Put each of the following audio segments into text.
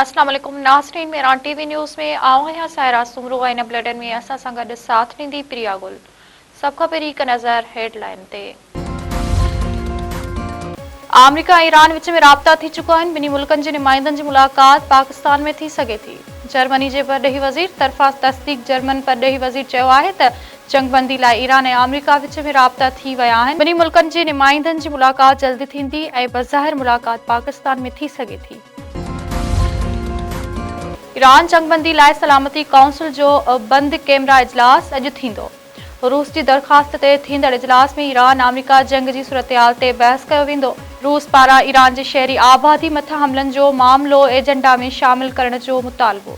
अस्सलाम वालेकुम नाज़रीन, मेरान टीवी न्यूज़ में आओ हैं सायरा सुमरू इन बुलेटिन में असां सां गॾु साथ ॾींदी प्रिया गुल। सब खां पहिरीं हिकु नज़र हेडलाइन ते। अमेरिका ऐं ईरान विच में राब्ता थी चुका आहिनि। ॿिन्ही मुल्कनि जे नुमाइंदनि जी मुलाक़ात पाकिस्तान में थी सघे थी। जर्मनी जे परॾेही वज़ीर तरफ़ां तस्दीक। जर्मन परॾेही वज़ीर चयो आहे त जंगबंदी लाइ ईरान ऐं अमेरिका विच में राब्ता थी विया आहिनि। ॿिन्ही मुल्कनि जे नुमाइंदनि जी मुलाक़ात जल्दी थींदी ऐं बज़ाहिर मुलाक़ात पाकिस्तान में थी सघे थी। ईरान जंगबंदी लाइ सलामती काउंसिल जो बंद कैमरा इजलास अॼु थींदो। रूस जी दरख़्वास्त ते थींदड़ इजलास में ईरान अमेरिका जंग जी सूरतहाल ते बहस कयो वेंदो। रूस पारां ईरान जे शहरी आबादी मथां हमलनि जो मामलो एजेंडा में शामिल करण जो मुतालबो।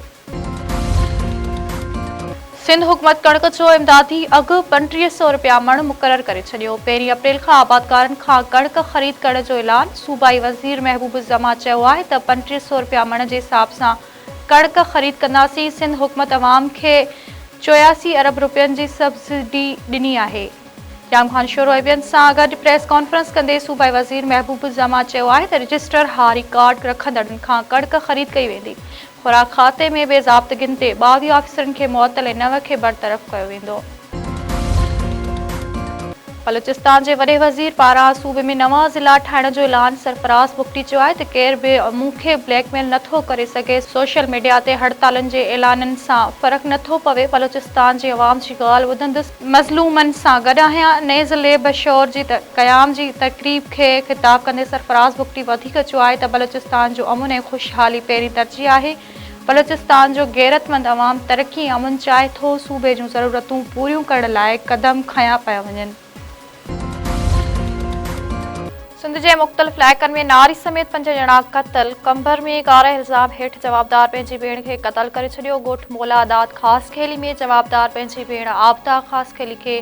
सिंध हुकूमत कणक जो इमदादी अघु 3500 रुपया मण मुक़रर करे छॾियो। 1 अप्रैल खां आबादकारनि खां कणक ख़रीद करण जो ऐलान। सूबाई वज़ीर महबूब ज़मा चयो आहे त 3500 रुपया मण जे हिसाब सां कणक ख़रीद कंदासीं। सिंध हुकूमत अवाम खे 84 अरब रुपयनि जी सब्सिडी ॾिनी आहे। जाम ख़ान शोरो ऐं ॿियनि सां गॾु प्रेस कॉन्फ्रेंस कंदे सूबाई वज़ीर महबूब ज़मा चयो आहे त रजिस्टर हारी कार्ड रखंदड़नि खां कणक ख़रीद कई वेंदी। खुराक खाते में बेज़ाब्तगियुनि ते 22 ऑफिसरनि खे मुअतल ऐं 9 खे बरतरफ़ कयो वेंदो। बलूचिस्तान जे वॾे वज़ीर पारां सूबे में नवां ज़िला ठाहिण जो ऐलान। सरफराज़ बुगटी चयो आहे त केर बि मूंखे ब्लैकमेल नथो करे सघे। सोशल मीडिया ते हड़तालनि जे ऐलाननि सां फ़र्क़ु नथो पवे। बलूचिस्तान जी अवाम जी ॻाल्हि ॿुधंदुसि। मज़लूमनि सां गॾु आहियां। नए ज़िले बशौर जी क़याम जी तक़रीब खे ख़िताब कंदे सरफराज़ बुगटी वधीक चयो आहे त बलूचिस्तान जो अमुन ऐं ख़ुशहाली पहिरीं तरजीह आहे। बलूचिस्तान जो गैरतमंद अवाम तरक़ी ऐं अमुन चाहे थो। सूबे जूं ज़रूरतूं पूरियूं करण लाइ क़दम खयां पिया वञनि। सिंध जे मुख़्तलिफ़ इलाइक़नि में नारी समेत 5 ॼणा क़तल। कंबर में गारा इल्ज़ाम हेठि जवाबदार पंहिंजी भेण खे क़तल करे छॾियो। ॻोठ मोला आदात ख़ासि खेली में जवाबदार पंहिंजी भेण आबदा ख़ासि खेली खे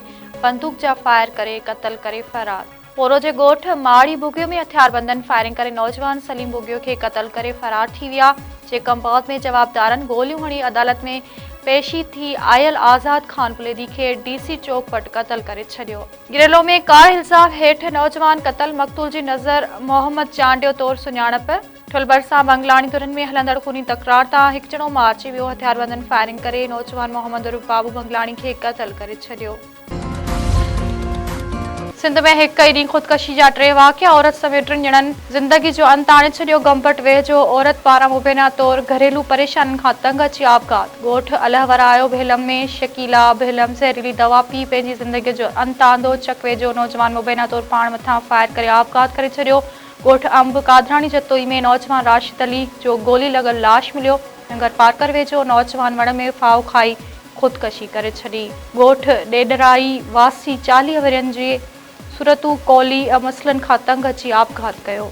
बंदूक जा फायर करे क़तल करे फ़रार। पोरो जे ॻोठ माड़ी बुगियो में हथियारबंदनि फायरिंग करे नौजवान सलीम बुगियो खे क़तल करे फ़रार थी विया। चेकमबाद में जवाबदारनि गोलियूं हणी अदालत में पेशी थी आयल आज़ाद खान बुलेदी खे DC चौक वटि क़तल करे छॾियो। गिरेलो में कार इल्ज़ाम हेठि नौजवान क़तल। मक़तूल जी नज़र मोहम्मद चांडियो तौरु सुञाणप। ठुलबरसा बंगलाणी धुरनि में हलंदड़ खूनी तकरार तां हिकु ॼणो मारिजी वियो। हथियारबंदनि फायरिंग करे नौजवान मोहम्मद उर्फ बाबू बंगलाणी खे क़तल करे छॾियो। सिंध में हिकु ई ॾींहुं ख़ुदकशी जा 3 वाक़िया। औरत समेत 3 ॼणनि ज़िंदगी जो अंत आणे छॾियो। गंबट वेझो औरत पारां मुबैना तौरु घरेलू परेशानियुनि खां तंग अची आपघात। ॻोठ अलहवर आयो बेलम में शकीला बेलम ज़हरीली दवा पी पंहिंजी ज़िंदगी जो अंत आंदो। चक वेझो नौजवान मुबैना तौरु पाण मथां फायर करे आपघात करे छॾियो। ॻोठ अंब कादराणी जतोई में नौजवान राशिद अली जो गोली लॻल लाश मिलियो। नगर पार्कर वेझो नौजवान वण में फाव खाई ख़ुदकशी करे छॾी। ॻोठ ॾेडराई वासी 40 वरियनि जे सूरतूं कौली मसइलनि खां तंग अची आपघात कयो।